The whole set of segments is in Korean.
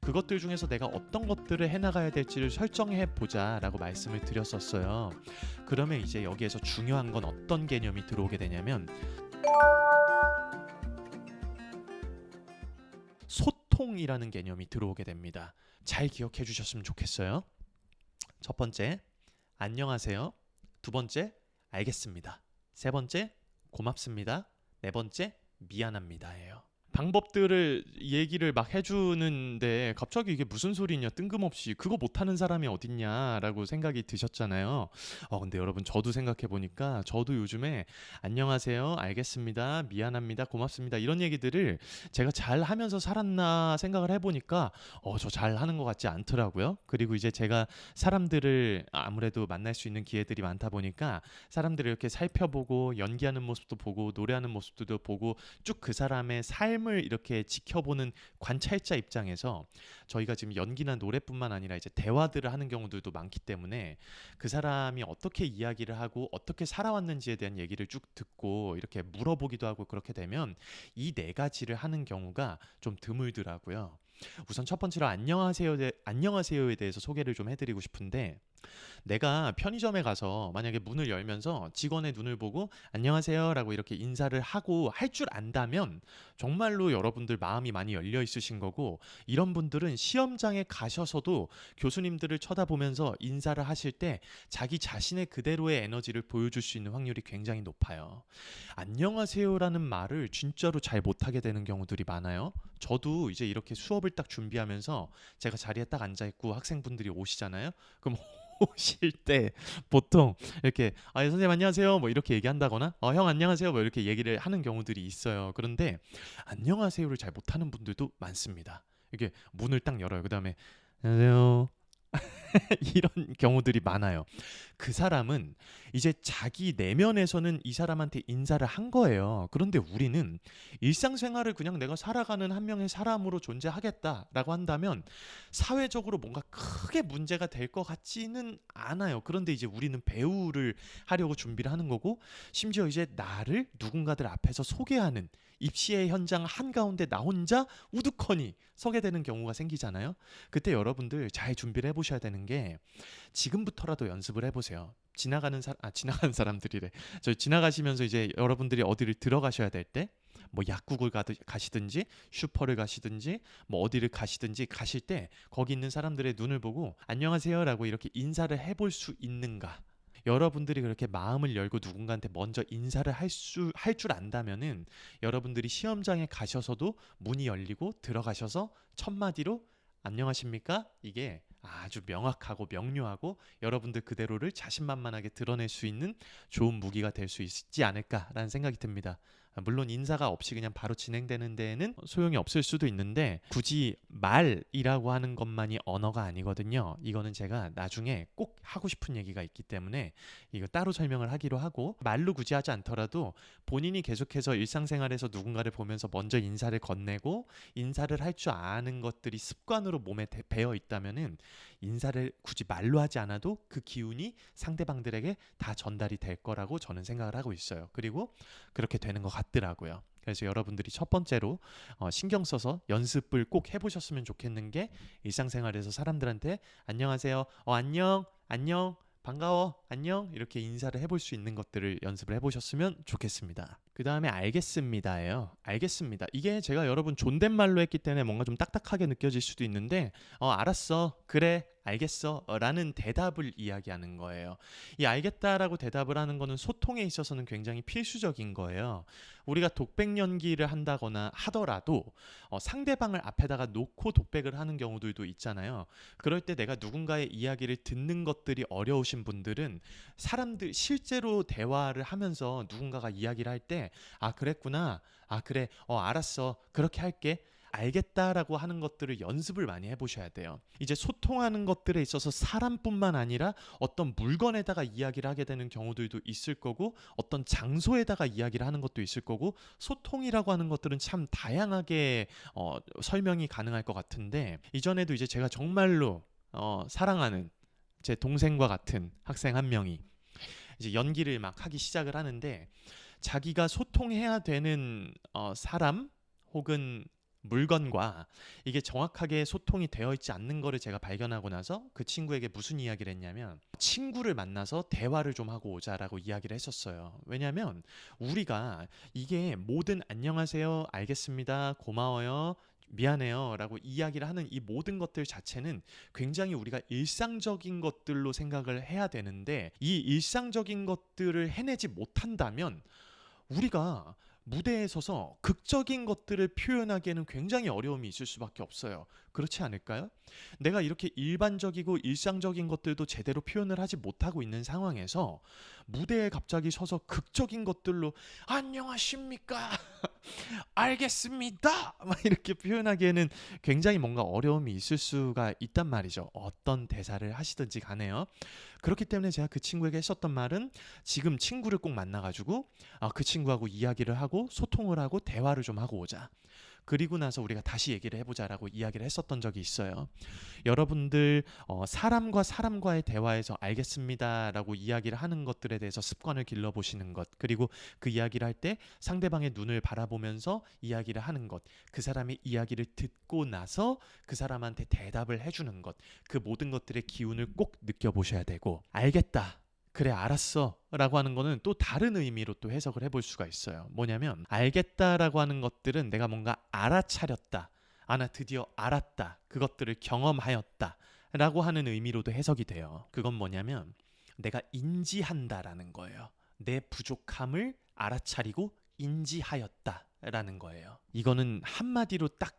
그것들 중에서 내가 어떤 것들을 해나가야 될지를 설정해 보자 라고 말씀을 드렸었어요. 그러면 이제 여기에서 중요한 건 어떤 개념이 들어오게 되냐면 소통이라는 개념이 들어오게 됩니다. 잘 기억해 주셨으면 좋겠어요. 첫 번째, 안녕하세요. 두 번째, 알겠습니다. 세 번째, 고맙습니다. 네 번째, 미안합니다예요. 방법들을 얘기를 막 해주는데 갑자기 이게 무슨 소리냐, 뜬금없이 그거 못하는 사람이 어딨냐라고 생각이 드셨잖아요. 근데 여러분, 저도 생각해보니까 저도 요즘에 안녕하세요, 알겠습니다, 미안합니다, 고맙습니다 이런 얘기들을 제가 잘 하면서 살았나 생각을 해보니까 저 잘하는 것 같지 않더라고요. 그리고 이제 제가 사람들을 아무래도 만날 수 있는 기회들이 많다 보니까 사람들을 이렇게 살펴보고 연기하는 모습도 보고 노래하는 모습도 보고 쭉 그 사람의 삶을 이렇게 지켜보는 관찰자 입장에서 저희가 지금 연기나 노래뿐만 아니라 이제 대화들을 하는 경우들도 많기 때문에 그 사람이 어떻게 이야기를 하고 어떻게 살아왔는지에 대한 얘기를 쭉 듣고 이렇게 물어보기도 하고 그렇게 되면 이 네 가지를 하는 경우가 좀 드물더라고요. 우선 첫 번째로 안녕하세요에 대해서 소개를 좀 해드리고 싶은데, 내가 편의점에 가서 만약에 문을 열면서 직원의 눈을 보고 안녕하세요 라고 이렇게 인사를 하고 할 줄 안다면 정말로 여러분들 마음이 많이 열려 있으신 거고, 이런 분들은 시험장에 가셔서도 교수님들을 쳐다보면서 인사를 하실 때 자기 자신의 그대로의 에너지를 보여줄 수 있는 확률이 굉장히 높아요. 안녕하세요라는 말을 진짜로 잘 못하게 되는 경우들이 많아요. 저도 이제 이렇게 수업을 딱 준비하면서 제가 자리에 딱 앉아있고 학생분들이 오시잖아요. 그럼 오실 때 보통 이렇게 선생님 안녕하세요 뭐 이렇게 얘기한다거나 형 안녕하세요 뭐 이렇게 얘기를 하는 경우들이 있어요. 그런데 안녕하세요를 잘 못하는 분들도 많습니다. 이게 문을 딱 열어요. 그 다음에 안녕하세요 이런 경우들이 많아요. 그 사람은 이제 자기 내면에서는 이 사람한테 인사를 한 거예요. 그런데 우리는 일상생활을 그냥 내가 살아가는 한 명의 사람으로 존재하겠다라고 한다면 사회적으로 뭔가 크게 문제가 될 것 같지는 않아요. 그런데 이제 우리는 배우를 하려고 준비를 하는 거고, 심지어 이제 나를 누군가들 앞에서 소개하는 입시의 현장 한가운데 나 혼자 우두커니 서게 되는 경우가 생기잖아요. 그때 여러분들 잘 준비를 해보셔야 되는 게, 지금부터라도 연습을 해보세요. 지나가는 사람들이래. 저 지나가시면서 이제 여러분들이 어디를 들어가셔야 될 때, 뭐 약국을 가시든지 슈퍼를 가시든지 뭐 어디를 가시든지 가실 때 거기 있는 사람들의 눈을 보고 안녕하세요라고 이렇게 인사를 해볼 수 있는가? 여러분들이 그렇게 마음을 열고 누군가한테 먼저 인사를 할 줄 안다면은 여러분들이 시험장에 가셔서도 문이 열리고 들어가셔서 첫 마디로 안녕하십니까? 이게 아주 명확하고 명료하고 여러분들 그대로를 자신만만하게 드러낼 수 있는 좋은 무기가 될 수 있지 않을까라는 생각이 듭니다. 물론 인사가 없이 그냥 바로 진행되는 데에는 소용이 없을 수도 있는데, 굳이 말이라고 하는 것만이 언어가 아니거든요. 이거는 제가 나중에 꼭 하고 싶은 얘기가 있기 때문에 이거 따로 설명을 하기로 하고, 말로 굳이 하지 않더라도 본인이 계속해서 일상생활에서 누군가를 보면서 먼저 인사를 건네고 인사를 할 줄 아는 것들이 습관으로 몸에 배어 있다면은 인사를 굳이 말로 하지 않아도 그 기운이 상대방들에게 다 전달이 될 거라고 저는 생각을 하고 있어요. 그리고 그렇게 되는 것 같더라고요. 그래서 여러분들이 첫 번째로 신경 써서 연습을 꼭 해보셨으면 좋겠는 게, 일상생활에서 사람들한테 안녕하세요, 안녕, 반가워, 안녕 이렇게 인사를 해볼 수 있는 것들을 연습을 해보셨으면 좋겠습니다. 그 다음에 알겠습니다예요. 알겠습니다. 이게 제가 여러분 존댓말로 했기 때문에 뭔가 좀 딱딱하게 느껴질 수도 있는데 알았어, 그래, 알겠어 라는 대답을 이야기하는 거예요. 이 알겠다라고 대답을 하는 거는 소통에 있어서는 굉장히 필수적인 거예요. 우리가 독백 연기를 한다거나 하더라도 상대방을 앞에다가 놓고 독백을 하는 경우들도 있잖아요. 그럴 때 내가 누군가의 이야기를 듣는 것들이 어려우신 분들은 사람들 실제로 대화를 하면서 누군가가 이야기를 할 때 그랬구나, 그래, 알았어, 그렇게 할게, 알겠다라고 하는 것들을 연습을 많이 해보셔야 돼요. 이제 소통하는 것들에 있어서 사람뿐만 아니라 어떤 물건에다가 이야기를 하게 되는 경우들도 있을 거고, 어떤 장소에다가 이야기를 하는 것도 있을 거고, 소통이라고 하는 것들은 참 다양하게 설명이 가능할 것 같은데, 이전에도 이제 제가 정말로 사랑하는 제 동생과 같은 학생 한 명이 이제 연기를 막 하기 시작을 하는데, 자기가 소통해야 되는 사람 혹은 물건과 이게 정확하게 소통이 되어 있지 않는 거를 제가 발견하고 나서 그 친구에게 무슨 이야기를 했냐면 친구를 만나서 대화를 좀 하고 오자라고 이야기를 했었어요. 왜냐면 우리가 이게 모든 안녕하세요, 알겠습니다, 고마워요, 미안해요 라고 이야기를 하는 이 모든 것들 자체는 굉장히 우리가 일상적인 것들로 생각을 해야 되는데 이 일상적인 것들을 해내지 못한다면 우리가 무대에 서서 극적인 것들을 표현하기에는 굉장히 어려움이 있을 수밖에 없어요. 그렇지 않을까요? 내가 이렇게 일반적이고 일상적인 것들도 제대로 표현을 하지 못하고 있는 상황에서 무대에 갑자기 서서 극적인 것들로 안녕하십니까? 알겠습니다. 막 이렇게 표현하기에는 굉장히 뭔가 어려움이 있을 수가 있단 말이죠. 어떤 대사를 하시든지 간에요. 그렇기 때문에 제가 그 친구에게 했었던 말은 지금 친구를 꼭 만나가지고 그 친구하고 이야기를 하고 소통을 하고 대화를 좀 하고 오자. 그리고 나서 우리가 다시 얘기를 해보자라고 이야기를 했었던 적이 있어요. 여러분들 사람과 사람과의 대화에서 알겠습니다라고 이야기를 하는 것들에 대해서 습관을 길러보시는 것, 그리고 그 이야기를 할 때 상대방의 눈을 바라보면서 이야기를 하는 것, 그 사람의 이야기를 듣고 나서 그 사람한테 대답을 해주는 것, 그 모든 것들의 기운을 꼭 느껴보셔야 되고 알겠다, 그래 알았어 라고 하는 거는 또 다른 의미로 또 해석을 해볼 수가 있어요. 뭐냐면 알겠다라고 하는 것들은 내가 뭔가 알아차렸다, 나 드디어 알았다, 그것들을 경험하였다 라고 하는 의미로도 해석이 돼요. 그건 뭐냐면 내가 인지한다라는 거예요. 내 부족함을 알아차리고 인지하였다 라는 거예요. 이거는 한마디로 딱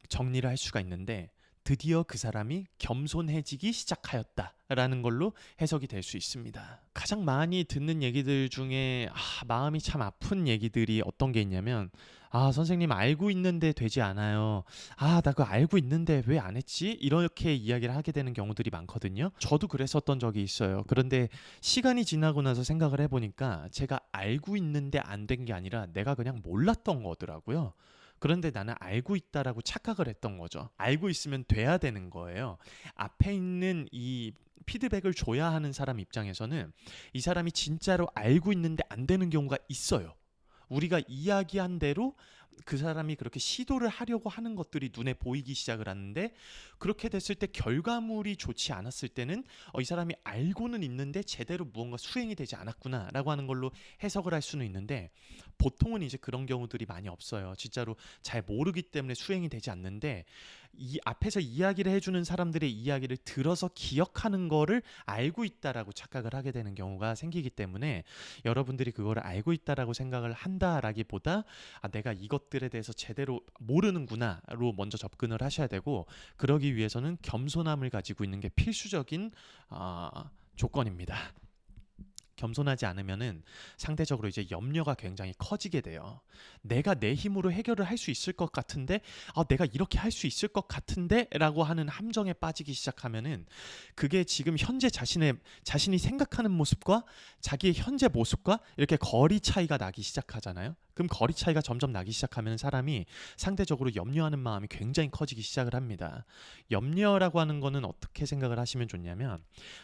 정리를 할 수가 있는데 드디어 그 사람이 겸손해지기 시작하였다 라는 걸로 해석이 될 수 있습니다. 가장 많이 듣는 얘기들 중에 마음이 참 아픈 얘기들이 어떤 게 있냐면 선생님 알고 있는데 되지 않아요. 나 그거 알고 있는데 왜 안 했지? 이렇게 이야기를 하게 되는 경우들이 많거든요. 저도 그랬었던 적이 있어요. 그런데 시간이 지나고 나서 생각을 해보니까 제가 알고 있는데 안 된 게 아니라 내가 그냥 몰랐던 거더라고요. 그런데 나는 알고 있다라고 착각을 했던 거죠. 알고 있으면 돼야 되는 거예요. 앞에 있는 이 피드백을 줘야 하는 사람 입장에서는 이 사람이 진짜로 알고 있는데 안 되는 경우가 있어요. 우리가 이야기한 대로 그 사람이 그렇게 시도를 하려고 하는 것들이 눈에 보이기 시작을 하는데 그렇게 됐을 때 결과물이 좋지 않았을 때는 이 사람이 알고는 있는데 제대로 무언가 수행이 되지 않았구나 라고 하는 걸로 해석을 할 수는 있는데 보통은 이제 그런 경우들이 많이 없어요. 진짜로 잘 모르기 때문에 수행이 되지 않는데 이 앞에서 이야기를 해주는 사람들의 이야기를 들어서 기억하는 거를 알고 있다라고 착각을 하게 되는 경우가 생기기 때문에 여러분들이 그거를 알고 있다라고 생각을 한다라기보다 내가 이것들에 대해서 제대로 모르는구나로 먼저 접근을 하셔야 되고 그러기 위해서는 겸손함을 가지고 있는 게 필수적인 조건입니다. 겸손하지 않으면은 상대적으로 이제 염려가 굉장히 커지게 돼요. 내가 내 힘으로 해결을 할 수 있을 것 같은데, 내가 이렇게 할 수 있을 것 같은데 라고 하는 함정에 빠지기 시작하면은 그게 지금 현재 자신이 생각하는 모습과 자기의 현재 모습과 이렇게 거리 차이가 나기 시작하잖아요. 그럼 거리 차이가 점점 나기 시작하면 사람이 상대적으로 염려하는 마음이 굉장히 커지기 시작을 합니다. 염려라고 하는 거는 어떻게 생각을 하시면 좋냐면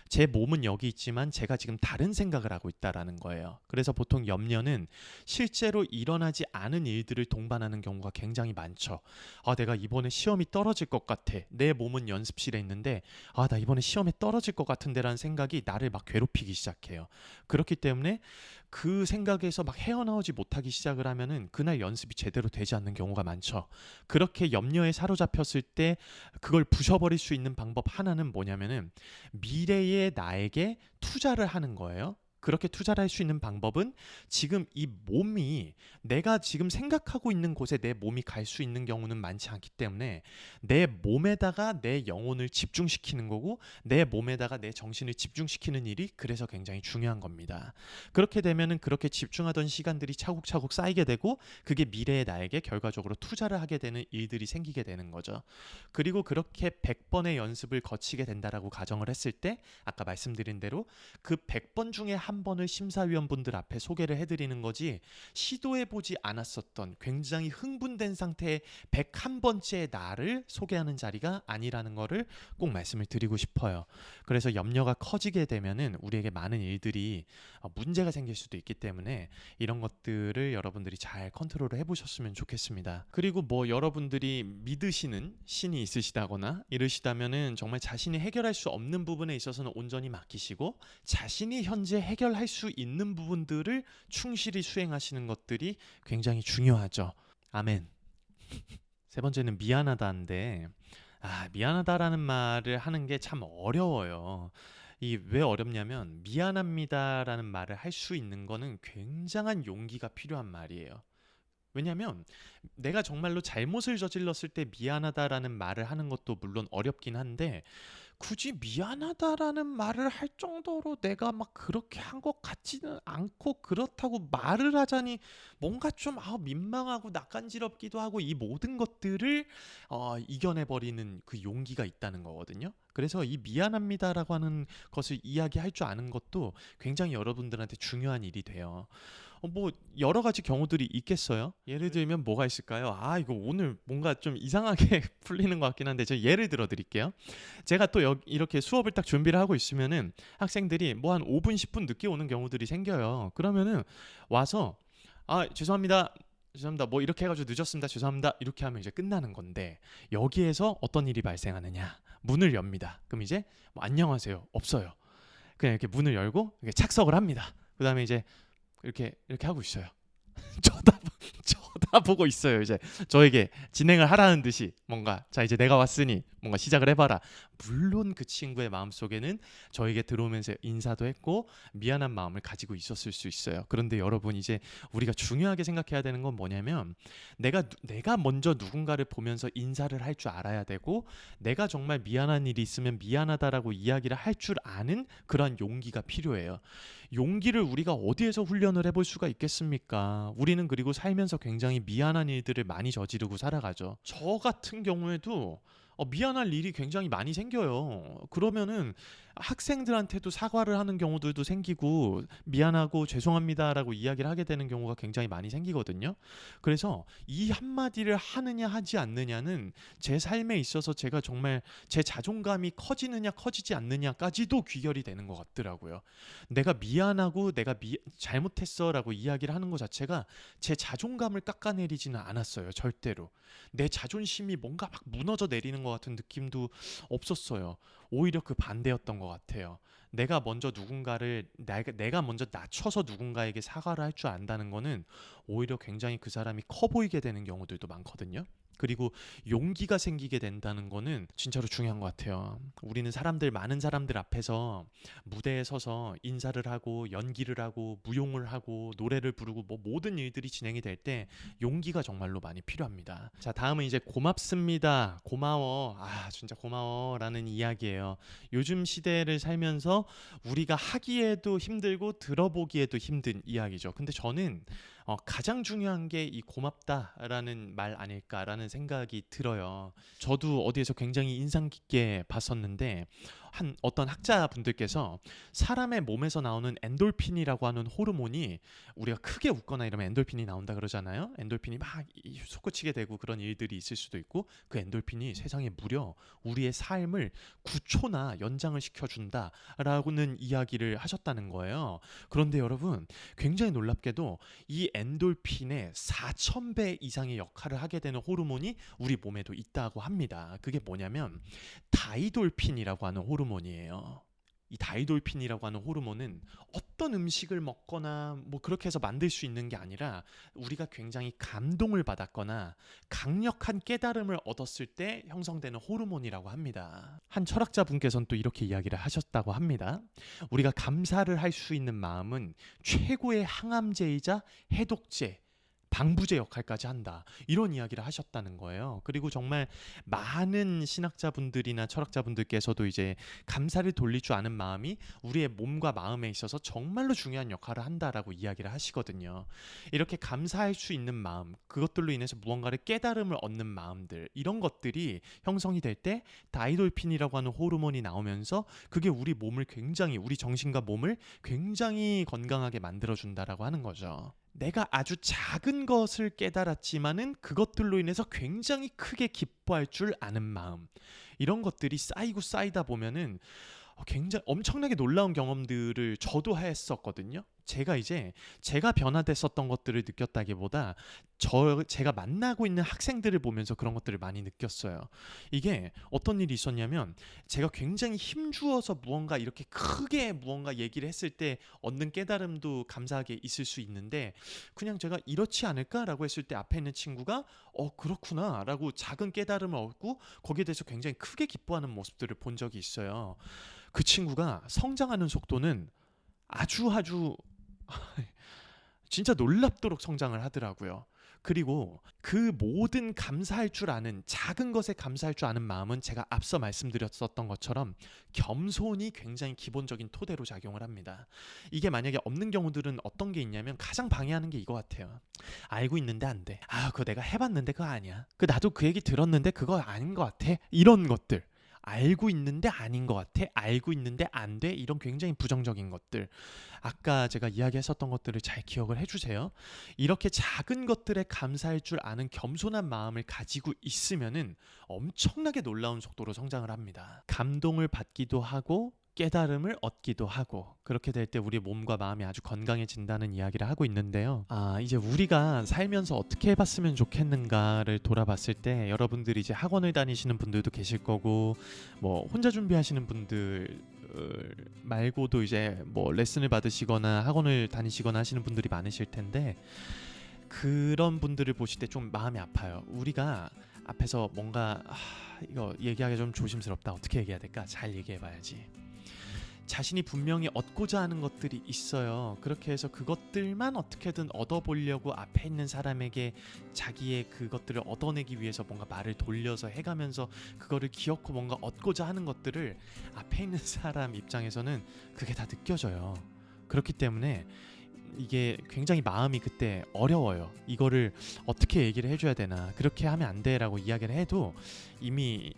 제 몸은 여기 있지만 제가 지금 다른 생각을 하고 있다라는 거예요. 그래서 보통 염려는 실제로 일어나지 않은 일들을 동반하는 경우가 굉장히 많죠. 내가 이번에 시험이 떨어질 것 같아. 내 몸은 연습실에 있는데 나 이번에 시험에 떨어질 것 같은데 라는 생각이 나를 막 괴롭히기 시작해요. 그렇기 때문에 그 생각에서 막 헤어나오지 못하기 시작을 하면은 그날 연습이 제대로 되지 않는 경우가 많죠. 그렇게 염려에 사로잡혔을 때 그걸 부셔버릴 수 있는 방법 하나는 뭐냐면은 미래의 나에게 투자를 하는 거예요. 그렇게 투자를 할 수 있는 방법은 지금 이 몸이 내가 지금 생각하고 있는 곳에 내 몸이 갈 수 있는 경우는 많지 않기 때문에 내 몸에다가 내 영혼을 집중시키는 거고 내 몸에다가 내 정신을 집중시키는 일이 그래서 굉장히 중요한 겁니다. 그렇게 되면은 그렇게 집중하던 시간들이 차곡차곡 쌓이게 되고 그게 미래의 나에게 결과적으로 투자를 하게 되는 일들이 생기게 되는 거죠. 그리고 그렇게 100번의 연습을 거치게 된다라고 가정을 했을 때 아까 말씀드린 대로 그 100번 중에 한 101번을 심사위원분들 앞에 소개를 해드리는 거지 시도해보지 않았었던 굉장히 흥분된 상태의 101번째 나를 소개하는 자리가 아니라는 거를 꼭 말씀을 드리고 싶어요. 그래서 염려가 커지게 되면은 우리에게 많은 일들이 문제가 생길 수도 있기 때문에 이런 것들을 여러분들이 잘 컨트롤을 해보셨으면 좋겠습니다. 그리고 뭐 여러분들이 믿으시는 신이 있으시다거나 이러시다면은 정말 자신이 해결할 수 없는 부분에 있어서는 온전히 맡기시고 자신이 현재 해결할 수 있는 부분들을 충실히 수행하시는 것들이 굉장히 중요하죠. 아멘. 세 번째는 미안하다인데 미안하다라는 말을 하는 게 참 어려워요. 이 왜 어렵냐면 미안합니다라는 말을 할 수 있는 거는 굉장한 용기가 필요한 말이에요. 왜냐면 내가 정말로 잘못을 저질렀을 때 미안하다라는 말을 하는 것도 물론 어렵긴 한데 굳이 미안하다라는 말을 할 정도로 내가 막 그렇게 한 것 같지는 않고 그렇다고 말을 하자니 뭔가 좀 민망하고 낯간지럽기도 하고 이 모든 것들을 이겨내버리는 그 용기가 있다는 거거든요. 그래서 이 미안합니다라고 하는 것을 이야기할 줄 아는 것도 굉장히 여러분들한테 중요한 일이 돼요. 뭐 여러 가지 경우들이 있겠어요. 예를 들면 뭐가 있을까요? 이거 오늘 뭔가 좀 이상하게 풀리는 것 같긴 한데 제가 예를 들어 드릴게요. 제가 또 이렇게 수업을 딱 준비를 하고 있으면은 학생들이 뭐 한 5분 10분 늦게 오는 경우들이 생겨요. 그러면은 와서 죄송합니다 뭐 이렇게 해가지고 늦었습니다 죄송합니다 이렇게 하면 이제 끝나는 건데 여기에서 어떤 일이 발생하느냐, 문을 엽니다. 그럼 이제 뭐 안녕하세요 없어요. 그냥 이렇게 문을 열고 이렇게 착석을 합니다. 그 다음에 이제 이렇게 하고 있어요. 쳐다보고 있어요. 이제 저에게 진행을 하라는 듯이 뭔가 자 이제 내가 왔으니 뭔가 시작을 해봐라. 물론 그 친구의 마음속에는 저에게 들어오면서 인사도 했고 미안한 마음을 가지고 있었을 수 있어요. 그런데 여러분 이제 우리가 중요하게 생각해야 되는 건 뭐냐면 내가 먼저 누군가를 보면서 인사를 할 줄 알아야 되고 내가 정말 미안한 일이 있으면 미안하다라고 이야기를 할 줄 아는 그런 용기가 필요해요. 용기를 우리가 어디에서 훈련을 해볼 수가 있겠습니까? 우리는 그리고 살면서 굉장히 미안한 일들을 많이 저지르고 살아가죠. 저 같은 경우에도 미안할 일이 굉장히 많이 생겨요. 그러면은 학생들한테도 사과를 하는 경우들도 생기고 미안하고 죄송합니다라고 이야기를 하게 되는 경우가 굉장히 많이 생기거든요. 그래서 이 한마디를 하느냐 하지 않느냐는 제 삶에 있어서 제가 정말 제 자존감이 커지느냐 커지지 않느냐까지도 귀결이 되는 것 같더라고요. 내가 미안하고 내가 잘못했어 라고 이야기를 하는 것 자체가 제 자존감을 깎아내리지는 않았어요. 절대로. 내 자존심이 뭔가 막 무너져 내리는 것 같은 느낌도 없었어요. 오히려 그 반대였던 것 같아요. 내가 먼저 내가 먼저 낮춰서 누군가에게 사과를 할 줄 안다는 거는 오히려 굉장히 그 사람이 커 보이게 되는 경우들도 많거든요. 그리고 용기가 생기게 된다는 거는 진짜로 중요한 것 같아요. 우리는 많은 사람들 앞에서 무대에 서서 인사를 하고 연기를 하고 무용을 하고 노래를 부르고 뭐 모든 일들이 진행이 될 때 용기가 정말로 많이 필요합니다. 자, 다음은 이제 고맙습니다. 고마워. 진짜 고마워라는 이야기예요. 요즘 시대를 살면서 우리가 하기에도 힘들고 들어보기에도 힘든 이야기죠. 근데 저는 가장 중요한 게 이 고맙다라는 말 아닐까라는 생각이 들어요. 저도 어디에서 굉장히 인상 깊게 봤었는데 어떤 학자분들께서 사람의 몸에서 나오는 엔돌핀이라고 하는 호르몬이 우리가 크게 웃거나 이러면 엔돌핀이 나온다 그러잖아요. 엔돌핀이 막 솟구치게 되고 그런 일들이 있을 수도 있고 그 엔돌핀이 세상에 무려 우리의 삶을 9초나 연장을 시켜준다라고는 이야기를 하셨다는 거예요. 그런데 여러분 굉장히 놀랍게도 이 엔돌핀의 4,000배 이상의 역할을 하게 되는 호르몬이 우리 몸에도 있다고 합니다. 그게 뭐냐면 다이돌핀이라고 하는 호르몬이에요. 이 다이돌핀이라고 하는 호르몬은 어떤 음식을 먹거나 뭐 그렇게 해서 만들 수 있는 게 아니라 우리가 굉장히 감동을 받았거나 강력한 깨달음을 얻었을 때 형성되는 호르몬이라고 합니다. 한 철학자분께서는 또 이렇게 이야기를 하셨다고 합니다. 우리가 감사를 할 수 있는 마음은 최고의 항암제이자 해독제 방부제 역할까지 한다. 이런 이야기를 하셨다는 거예요. 그리고 정말 많은 신학자분들이나 철학자분들께서도 이제 감사를 돌릴 줄 아는 마음이 우리의 몸과 마음에 있어서 정말로 중요한 역할을 한다라고 이야기를 하시거든요. 이렇게 감사할 수 있는 마음, 그것들로 인해서 무언가를 깨달음을 얻는 마음들, 이런 것들이 형성이 될 때 다이돌핀이라고 하는 호르몬이 나오면서 그게 우리 몸을 굉장히, 우리 정신과 몸을 굉장히 건강하게 만들어준다라고 하는 거죠. 내가 아주 작은 것을 깨달았지만은 그것들로 인해서 굉장히 크게 기뻐할 줄 아는 마음, 이런 것들이 쌓이고 쌓이다 보면은 굉장히 엄청나게 놀라운 경험들을 저도 했었거든요. 제가 변화됐었던 것들을 느꼈다기보다 제가 만나고 있는 학생들을 보면서 그런 것들을 많이 느꼈어요. 이게 어떤 일이 있었냐면, 제가 굉장히 힘주어서 무언가 이렇게 크게 무언가 얘기를 했을 때 얻는 깨달음도 감사하게 있을 수 있는데, 그냥 제가 이렇지 않을까라고 했을 때 앞에 있는 친구가 그렇구나 라고 작은 깨달음을 얻고 거기에 대해서 굉장히 크게 기뻐하는 모습들을 본 적이 있어요. 그 친구가 성장하는 속도는 아주 진짜 놀랍도록 성장을 하더라고요. 그리고 그 모든 감사할 줄 아는, 작은 것에 감사할 줄 아는 마음은 제가 앞서 말씀드렸었던 것처럼 겸손이 굉장히 기본적인 토대로 작용을 합니다. 이게 만약에 없는 경우들은 어떤 게 있냐면, 가장 방해하는 게 이거 같아요. 알고 있는데 안 돼. 그거 내가 해봤는데 그거 아니야. 나도 그 얘기 들었는데 그거 아닌 것 같아. 이런 것들. 알고 있는데 아닌 것 같아, 알고 있는데 안 돼, 이런 굉장히 부정적인 것들, 아까 제가 이야기했었던 것들을 잘 기억을 해주세요. 이렇게 작은 것들에 감사할 줄 아는 겸손한 마음을 가지고 있으면은 엄청나게 놀라운 속도로 성장을 합니다. 감동을 받기도 하고 깨달음을 얻기도 하고, 그렇게 될 때 우리 몸과 마음이 아주 건강해진다는 이야기를 하고 있는데요. 이제 우리가 살면서 어떻게 해봤으면 좋겠는가를 돌아봤을 때, 여러분들이 이제 학원을 다니시는 분들도 계실 거고, 뭐 혼자 준비하시는 분들 말고도 이제 뭐 레슨을 받으시거나 학원을 다니시거나 하시는 분들이 많으실 텐데, 그런 분들을 보실 때 좀 마음이 아파요. 우리가 앞에서 뭔가 이거 얘기하기 좀 조심스럽다, 어떻게 얘기해야 될까, 잘 얘기해봐야지. 자신이 분명히 얻고자 하는 것들이 있어요. 그렇게 해서 그것들만 어떻게든 얻어보려고 앞에 있는 사람에게 자기의 그것들을 얻어내기 위해서 뭔가 말을 돌려서 해가면서 그거를 기어코 뭔가 얻고자 하는 것들을 앞에 있는 사람 입장에서는 그게 다 느껴져요. 그렇기 때문에 이게 굉장히 마음이 그때 어려워요. 이거를 어떻게 얘기를 해줘야 되나, 그렇게 하면 안 돼 라고 이야기를 해도 이미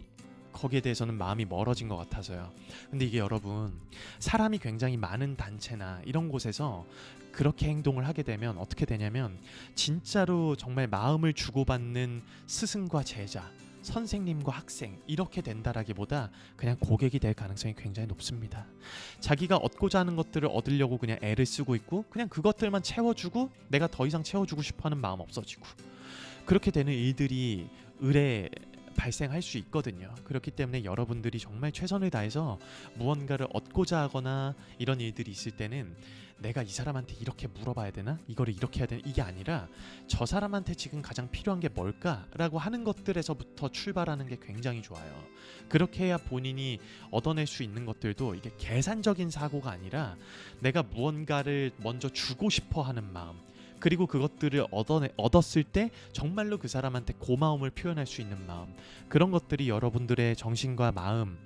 거기에 대해서는 마음이 멀어진 것 같아서요. 근데 이게 여러분, 사람이 굉장히 많은 단체나 이런 곳에서 그렇게 행동을 하게 되면 어떻게 되냐면, 진짜로 정말 마음을 주고받는 스승과 제자, 선생님과 학생, 이렇게 된다라기보다 그냥 고객이 될 가능성이 굉장히 높습니다. 자기가 얻고자 하는 것들을 얻으려고 그냥 애를 쓰고 있고, 그냥 그것들만 채워주고 내가 더 이상 채워주고 싶어하는 마음 없어지고, 그렇게 되는 일들이 의례 발생할 수 있거든요. 그렇기 때문에 여러분들이 정말 최선을 다해서 무언가를 얻고자 하거나 이런 일들이 있을 때는 내가 이 사람한테 이렇게 물어봐야 되나? 이거를 이렇게 해야 되나? 이게 아니라 저 사람한테 지금 가장 필요한 게 뭘까라고 하는 것들에서부터 출발하는 게 굉장히 좋아요. 그렇게 해야 본인이 얻어낼 수 있는 것들도 이게 계산적인 사고가 아니라 내가 무언가를 먼저 주고 싶어 하는 마음, 그리고 그것들을 얻었을 때 정말로 그 사람한테 고마움을 표현할 수 있는 마음, 그런 것들이 여러분들의 정신과 마음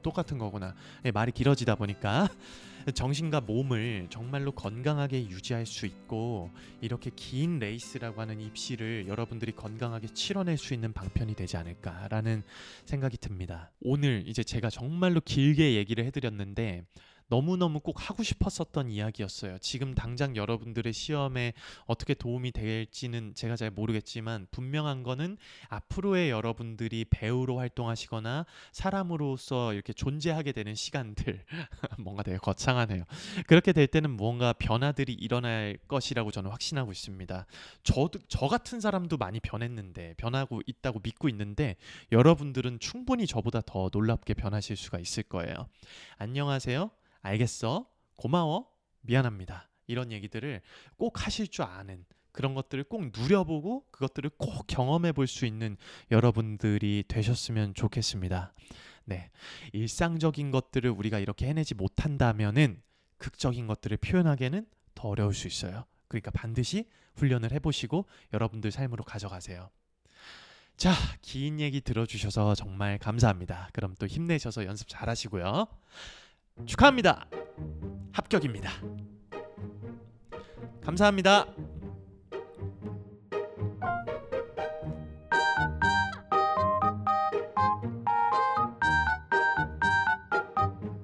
똑같은 거구나. 말이 길어지다 보니까 정신과 몸을 정말로 건강하게 유지할 수 있고, 이렇게 긴 레이스라고 하는 입시를 여러분들이 건강하게 치러낼 수 있는 방편이 되지 않을까라는 생각이 듭니다. 오늘 이제 제가 정말로 길게 얘기를 해드렸는데 너무너무 꼭 하고 싶었었던 이야기였어요. 지금 당장 여러분들의 시험에 어떻게 도움이 될지는 제가 잘 모르겠지만, 분명한 거는 앞으로의 여러분들이 배우로 활동하시거나 사람으로서 이렇게 존재하게 되는 시간들 뭔가 되게 거창하네요. 그렇게 될 때는 무언가 변화들이 일어날 것이라고 저는 확신하고 있습니다. 저 같은 사람도 많이 변하고 있다고 믿고 있는데, 여러분들은 충분히 저보다 더 놀랍게 변하실 수가 있을 거예요. 안녕하세요. 알겠어, 고마워, 미안합니다, 이런 얘기들을 꼭 하실 줄 아는, 그런 것들을 꼭 누려보고 그것들을 꼭 경험해 볼 수 있는 여러분들이 되셨으면 좋겠습니다. 네, 일상적인 것들을 우리가 이렇게 해내지 못한다면은 극적인 것들을 표현하기에는 더 어려울 수 있어요. 그러니까 반드시 훈련을 해보시고 여러분들 삶으로 가져가세요. 자, 긴 얘기 들어주셔서 정말 감사합니다. 그럼 또 힘내셔서 연습 잘하시고요. 축하합니다. 합격입니다. 감사합니다.